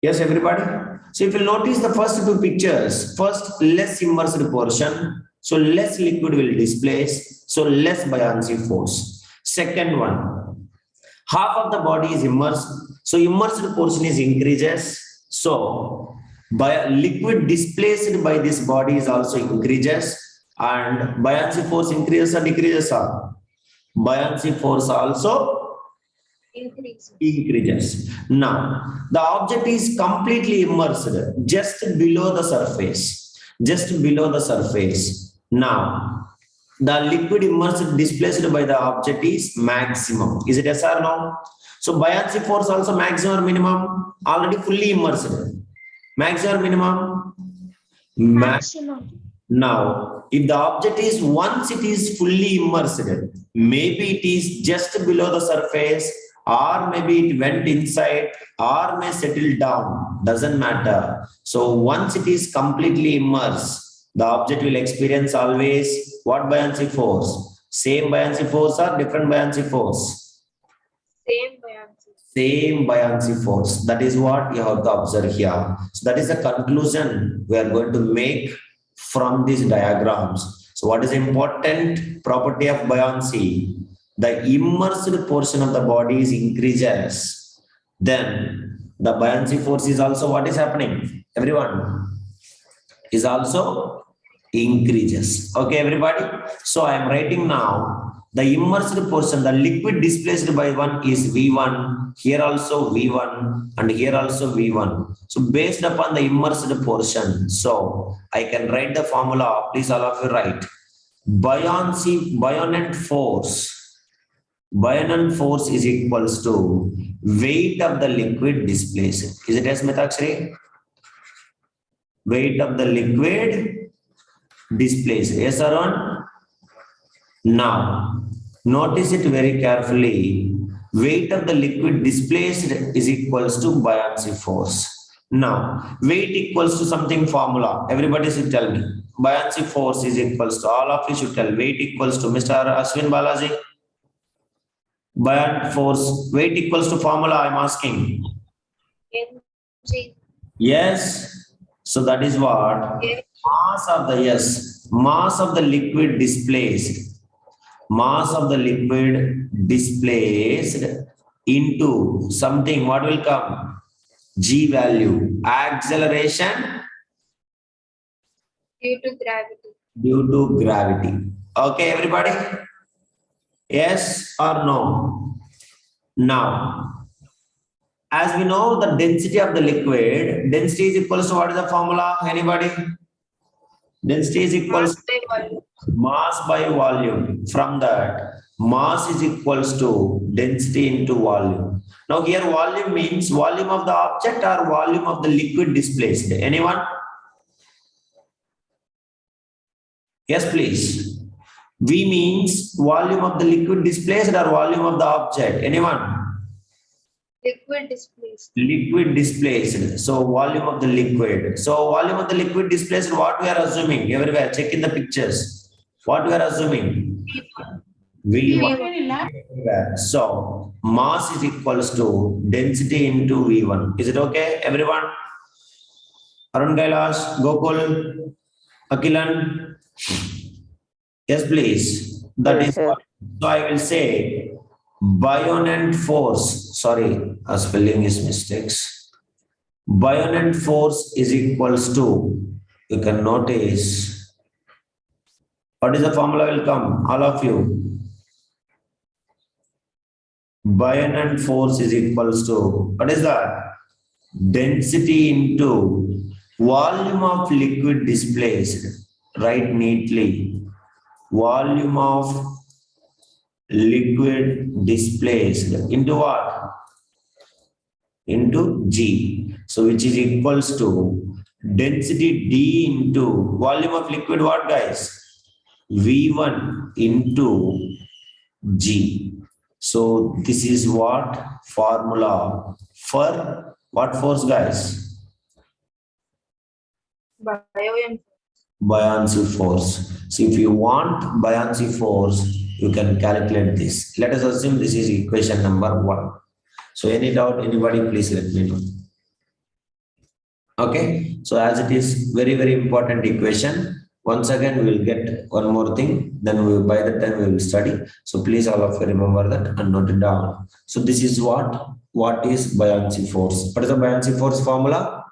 Yes, everybody. So if you notice the first two pictures, first less immersed portion, so less liquid will displace, so less buoyancy force. Second one, half of the body is immersed, so immersed portion is increases, so by liquid displaced by this body is also increases, and buoyancy force increases or decreases. Buoyancy force also increases. Now, the object is completely immersed just below the surface. Just below the surface. Now, the liquid immersed displaced by the object is maximum. Is it yes or no? So, buoyancy force also maximum or minimum? Already fully immersed. Maximum or minimum? Maximum. Now, if the object is once it is fully immersed, maybe it is just below the surface, or maybe it went inside, or may settle down, doesn't matter. So once it is completely immersed, the object will experience always what buoyancy force? Same buoyancy force or different buoyancy force? Same buoyancy. Same buoyancy force. That is what you have to observe here. So that is the conclusion we are going to make from these diagrams. So what is the important property of buoyancy? The immersed portion of the body is increases. Then the buoyancy force is also what is happening? Everyone is also increases. Okay, everybody. So I am writing now the immersed portion, the liquid displaced by one is V1, here also V1, and here also V1. So based upon the immersed portion, so I can write the formula, please all of you write. Buoyant force is equals to weight of the liquid displaced. Is it yes, Metakshri? Weight of the liquid displaced. Yes, Arun? Now, notice it very carefully. Weight of the liquid displaced is equals to buoyancy force. Now, weight equals to something formula. Everybody should tell me. Buoyancy force is equals to, all of you should tell, weight equals to, Mr. Ashwin Balaji. Buoyant force, weight equals to formula, I'm asking. Mg. Yes. So that is what? Mass of the, yes, mass of the liquid displaced. Mass of the liquid displaced into something, what will come? G value. Acceleration Due to gravity. due to gravity. Okay, everybody? Yes or no? Now, as we know, the density of the liquid, density is equals to what is the formula? Anybody? Density is equals to mass by volume. From that, mass is equals to density into volume. Now here volume means volume of the object or volume of the liquid displaced. Anyone? Yes, please. V means volume of the liquid displaced or volume of the object. Anyone? Liquid displaced. Liquid displaced. So volume of the liquid. So volume of the liquid displaced, what we are assuming? Everywhere, check in the pictures. What we are assuming? V1. So mass is equals to density into V1. Is it okay, everyone? Arun Kailash, Gokul, Akilan. Yes, please. That is what. So I will say buoyant force. Sorry, spelling is mistakes. Buoyant force is equals to, you can notice, what is the formula will come? All of you. Buoyant force is equals to, what is that? Density into volume of liquid displaced. Write neatly. Volume of liquid displaced into what? Into G. So which is equals to density D into volume of liquid, what guys? V1 into G. So this is what formula for what force, guys? Buoyancy force. So if you want buoyancy force, you can calculate this. Let us assume this is equation number 1. So any doubt, anybody, please let me know. Okay, so as it is very, very important equation, once again we will get one more thing, then we, by the time we will study. So please all of you remember that and note it down. So this is what is buoyancy force. What is the buoyancy force formula?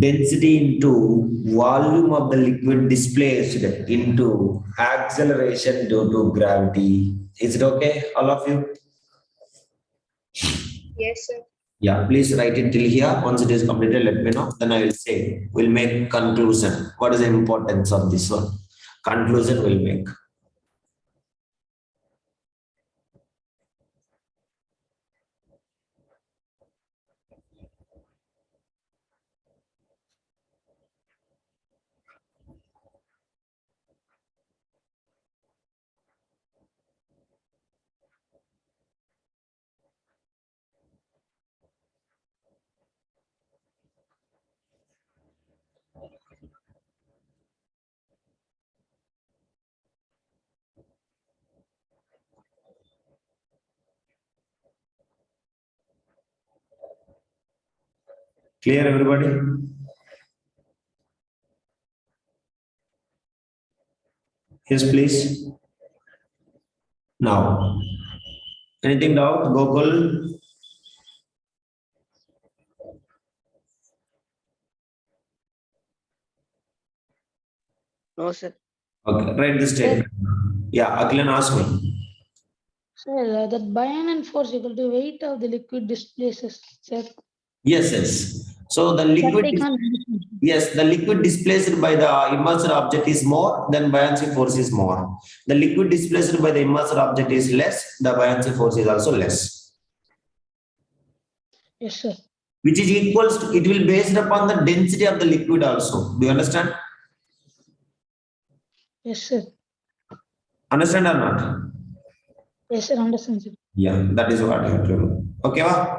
Density into volume of the liquid displaced into acceleration due to gravity. Is it okay, all of you? Yes, sir. Yeah, please write it till here. Once it is completed, let me know. Then I will say, we'll make conclusion. What is the importance of this one? Conclusion will make. Clear, everybody? Yes, please. Now, anything doubt? Gokul? No, sir. Okay, write the statement. Yeah, Akhilan, ask me. Sir, that buoyant force equal to weight of the liquid displaces, sir. Yes, yes. So the That liquid, I can't understand. yes, the liquid displaced by the immersed object is more, then buoyancy force is more. The liquid displaced by the immersed object is less, the buoyancy force is also less. Yes, sir. Which is equals to, it will based upon the density of the liquid also. Do you understand? Yes, sir. Understand or not? Yes, sir. Understand, sir. Yeah, that is what you have to do. Okay, va?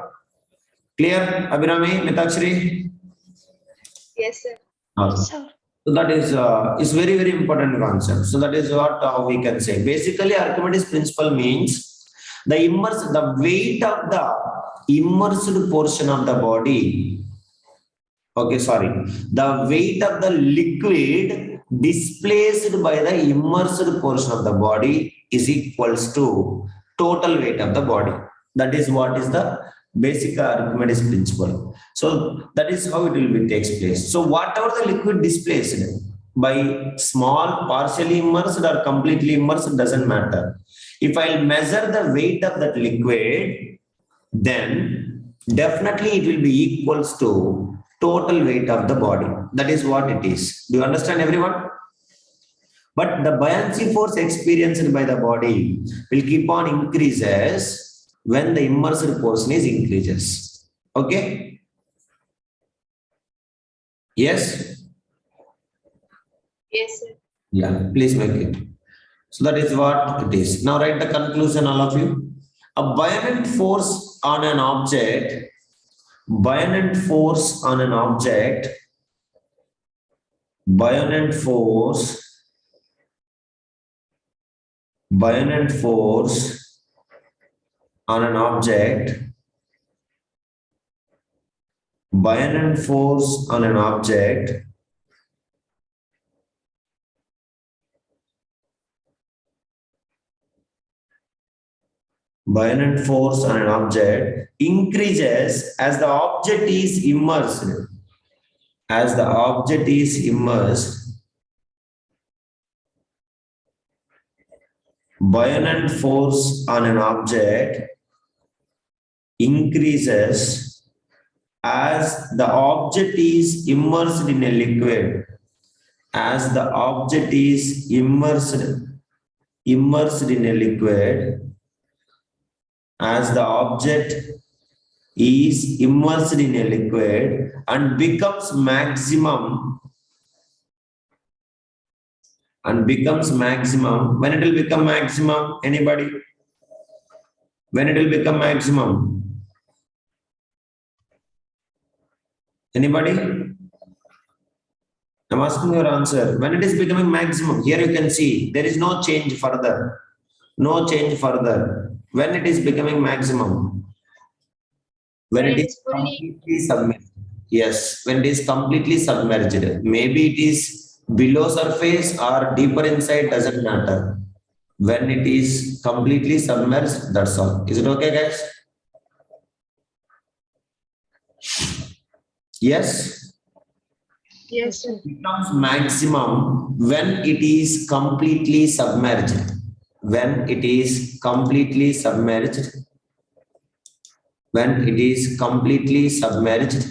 Clear, Abhirami, Mitakshri? Yes, sir. Okay. Sir. So that is very, very important concept. So that is what we can say. Basically, Archimedes principle means the weight of the immersed portion of the body. Okay, sorry. The weight of the liquid displaced by the immersed portion of the body is equals to total weight of the body. That is what is the basic Archimedes principle. So that is how it will be takes place. So whatever the liquid displaced by small, partially immersed or completely immersed doesn't matter. If I'll measure the weight of that liquid, then definitely it will be equals to total weight of the body. That is what it is. Do you understand, everyone? But the buoyancy force experienced by the body will keep on increases when the immersed portion is increases. Okay? Yes? Yes, sir. Yeah, please make it. So that is what it is. Now write the conclusion, all of you. A buoyant force on an object, buoyant force on an object, buoyant force, buoyant force on an object, buoyant force on an object buoyant force on an object increases as the object is immersed. As the object is immersed, buoyant force on an object increases as the object is immersed in a liquid. As the object is immersed in a liquid, as the object is immersed in a liquid and becomes maximum when it will become maximum, anybody? When it will become maximum? Anybody? I'm asking your answer. When it is becoming maximum, here you can see there is no change further. No change further. When it is becoming maximum? When When it it is is fully, completely submerged. Yes, when it is completely submerged. Maybe it is below surface or deeper inside, doesn't matter. When it is completely submerged, that's all. Is it okay, guys? Yes? Yes, sir. Becomes maximum when it is completely submerged. When it is completely submerged. When it is completely submerged.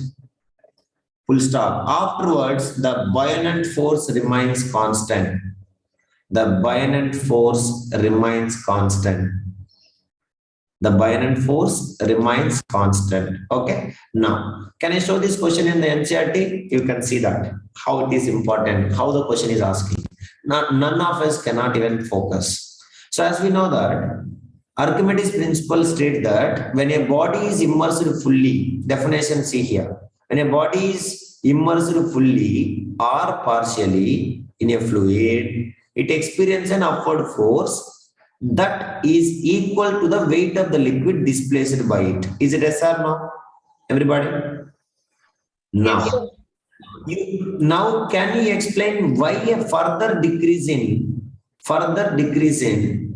Full stop. Afterwards, the buoyant force remains constant. The buoyant force remains constant. The buoyant force remains constant. Okay. Now, can I show this question in the NCERT? You can see that how it is important, how the question is asking. Now, none of us cannot even focus. So, as we know that Archimedes principle states that when a body is immersed fully, definition see here. When a body is immersed fully or partially in a fluid, it experiences an upward force that is equal to the weight of the liquid displaced by it. Is it yes or no? Everybody? Yes, Now, sir. now can you explain why a further decreasing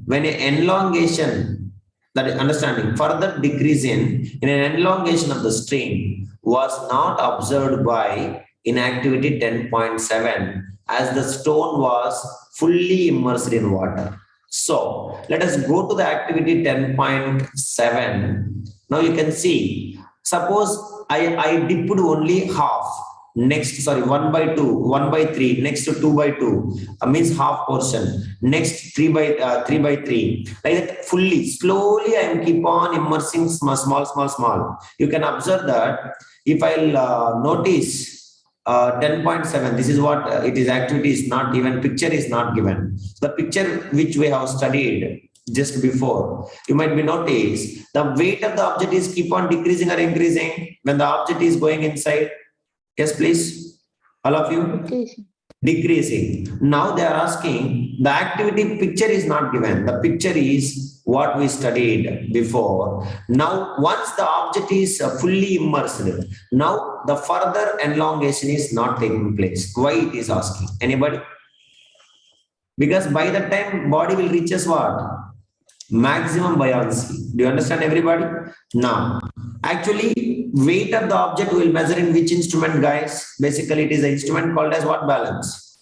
when an elongation, that is understanding, further decreasing in an elongation of the string was not observed by in activity 10.7 as the stone was fully immersed in water. So let us go to the activity 10.7. Now you can see, suppose I dipped only half, next, sorry, 1 by 2, 1 by 3, next to 2 by 2, means half portion, next 3 by 3, like that fully, slowly I am keep on immersing small. You can observe that if I'll notice 10.7, this is what it is, activity is not given, picture is not given. The picture which we have studied just before, you might be noticed the weight of the object is keep on decreasing or increasing when the object is going inside. Yes, please, all of you. Decreasing. Decreasing. Now they are asking, the activity picture is not given. The picture is what we studied before. Now, once the object is fully immersed, now the further elongation is not taking place. Why it is asking? Anybody? Because by the time body will reaches what? Maximum buoyancy. Do you understand, everybody? Now, actually, weight of the object will measure in which instrument, guys? Basically, it is an instrument called as what balance?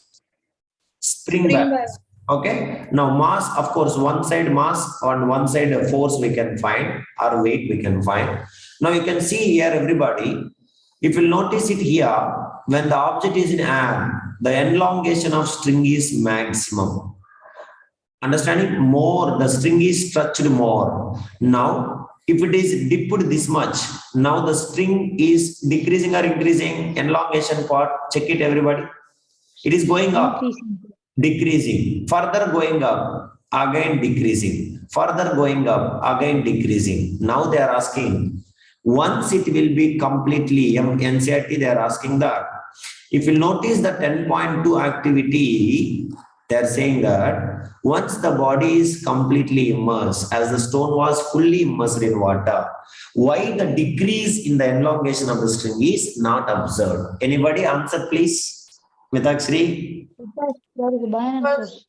Spring Spring balance. Okay. Now, mass, of course, one side mass, on one side force we can find, or weight we can find. Now, you can see here, everybody, if you notice it here, when the object is in air, the elongation of string is maximum. Understanding more, the string is stretched more. Now, if it is dipped this much, now the string is decreasing or increasing, elongation part, check it, everybody. It is going up, Increasing. decreasing, further going up, again decreasing, further going up, again decreasing. Now they are asking, once it will be completely, NCERT, they are asking that. If you notice the 10.2 activity, they are saying that once the body is completely immersed, as the stone was fully immersed in water, why the decrease in the elongation of the string is not observed? Anybody answer, please? Mitakshri? Because there is a buoyant force.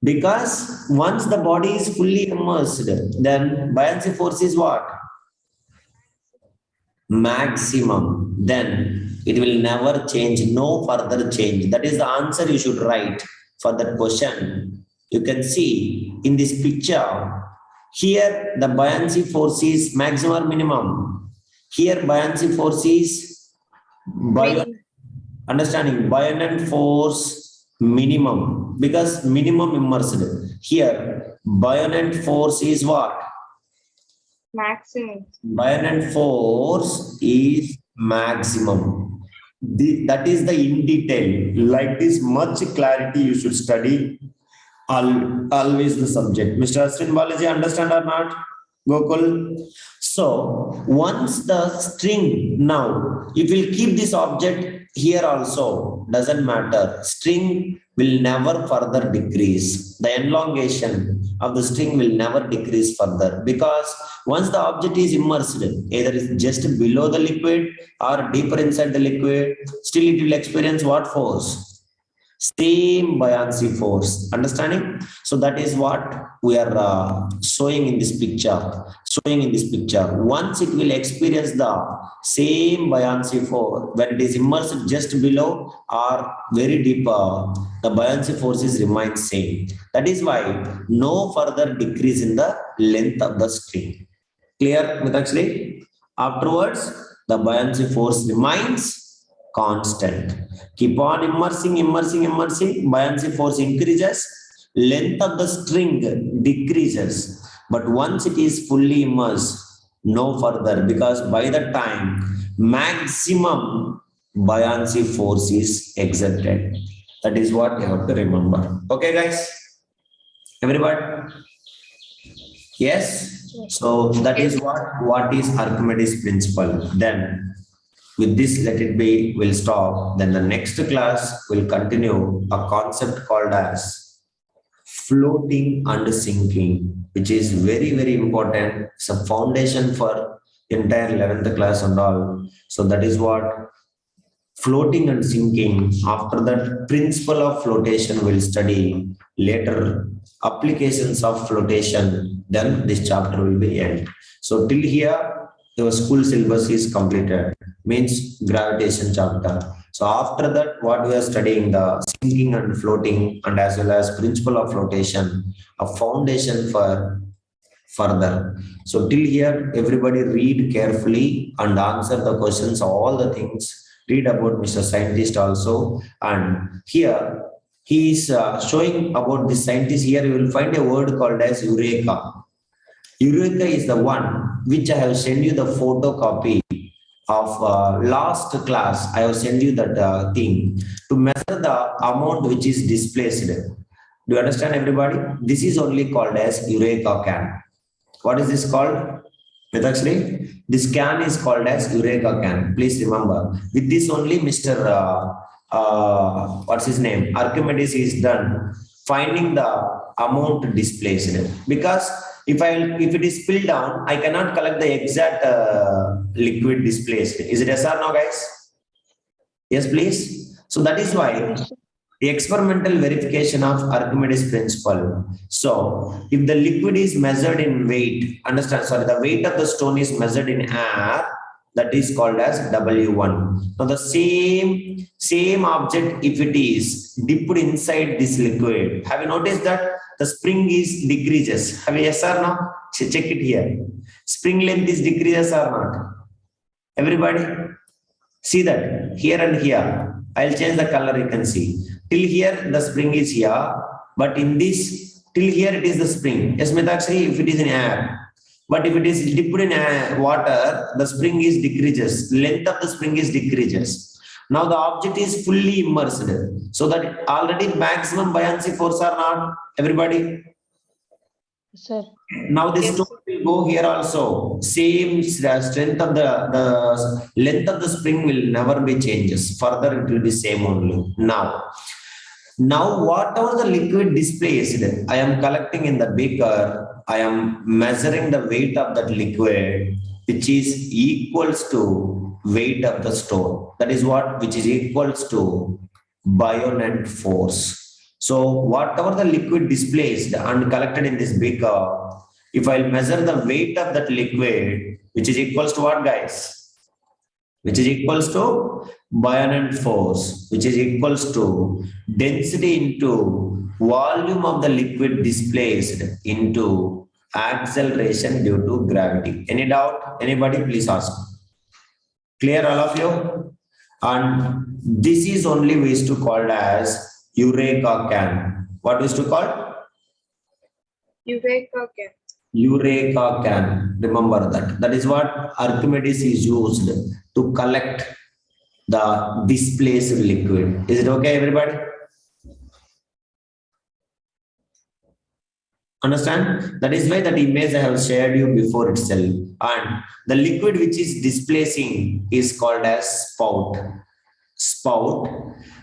Because once the body is fully immersed, then buoyancy force is what? Maximum. Then it will never change, no further change. That is the answer you should write for that question. You can see in this picture, here the buoyancy force is maximum or minimum. Here buoyancy force is buoyant. Understanding, buoyant force minimum, because minimum immersed. Here buoyant force is what? Maximum. Buoyant force is maximum. That is the in detail. Like this much clarity you should study always the subject. Mr. Aswin Balaji, understand or not? Gokul. So once the string, now if we'll keep this object here also, doesn't matter. String will never further decrease. The elongation of the string will never decrease further, because once the object is immersed, either it's just below the liquid or deeper inside the liquid, still it will experience what force? Same buoyancy force. Understanding? So that is what we are showing in this picture. Once it will experience the same buoyancy force when it is immersed just below or very deep, the buoyancy forces remain same. That is why no further decrease in the length of the string. Clear, Mitakshri? Afterwards, the buoyancy force remains constant. Keep on immersing, buoyancy force increases, length of the string decreases. But once it is fully immersed, no further, because by the time maximum buoyancy force is exerted. That is what you have to remember. Okay, guys? Everybody? Yes? So that is what is Archimedes principle. Then with this, let it be, we'll stop. Then the next class will continue a concept called as floating and sinking, which is very, very important. It's a foundation for entire 11th class and all. So that is what floating and sinking. After that, principle of flotation will study later, applications of flotation. Then this chapter will be end. So till here, your school syllabus is completed, means gravitation chapter. So after that, what we are studying, the sinking and floating, and as well as principle of flotation, a foundation for further. So till here, everybody read carefully and answer the questions, all the things. Read about Mr. Scientist also. And here, he is showing about this scientist. Here you will find a word called as Eureka. Eureka is the one which I have sent you the photocopy of last class. I have sent you that thing to measure the amount which is displaced. Do you understand, everybody? This is only called as Eureka can. What is this called? Mitakshri? This can is called as Eureka can. Please remember. With this only Mr. What's his name? Archimedes is done finding the amount displaced. Because if it is spilled down, I cannot collect the exact liquid displaced. Is it yes or no, guys? Yes, please. So that is why the experimental verification of Archimedes principle. So if the liquid is measured in weight, the weight of the stone is measured in air, that is called as W1. Now the same object, if it is dipped inside this liquid, have you noticed that the spring is decreases? Have you yes or no? Check it here. Spring length is decreases or not? Everybody? See that here and here. I'll change the color, you can see. Till here, the spring is here. But in this, till here, it is the spring. Yes, Mitakshri, if it is in air. But if it is dipped in water, the spring is decreases. Length of the spring is decreases. Now the object is fully immersed. So that already maximum buoyancy force or not? Everybody? Sir. Now this stone will go here also. Same strength of the length of the spring will never be changes. Further it will be same only. Now whatever the liquid displaced, I am collecting in the beaker. I am measuring the weight of that liquid, which is equals to weight of the stone. That is what, which is equals to buoyant force. So whatever the liquid displaced and collected in this beaker, if I measure the weight of that liquid, which is equals to what, guys? Which is equals to buoyant force, which is equals to density into volume of the liquid displaced into acceleration due to gravity. Any doubt? Anybody, please ask. Clear, all of you? And this is only we used to call as Eureka can. What we used to call? Eureka can. Eureka can. Remember that. That is what Archimedes is used to collect the displaced liquid. Is it okay, everybody? Understand? That is why that image I have shared you before itself. And the liquid which is displacing is called as spout.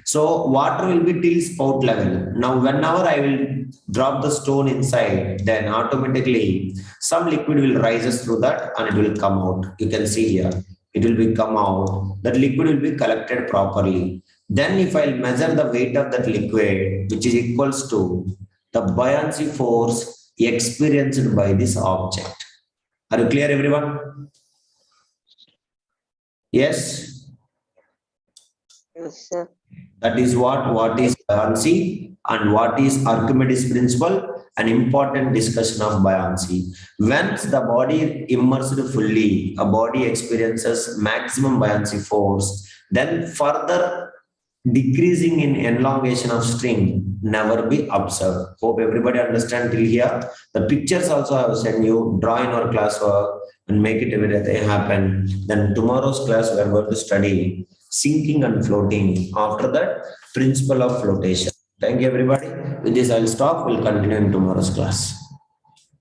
So water will be till spout level. Now, whenever I will drop the stone inside, then automatically some liquid will rises through that and it will come out. You can see here, it will be come out. That liquid will be collected properly. Then if I measure the weight of that liquid, which is equals to the buoyancy force experienced by this object. Are you clear, everyone? Yes. Yes, sir. That is what is buoyancy and what is Archimedes principle, an important discussion of buoyancy. Once the body is immersed fully, a body experiences maximum buoyancy force, then further decreasing in elongation of string never be observed. Hope everybody understand till here. The pictures also I have sent you, draw in our classwork and make it everything happen. Then tomorrow's class we are going to study sinking and floating. After that, principle of flotation. Thank you everybody. With this I'll stop. We'll continue in tomorrow's class.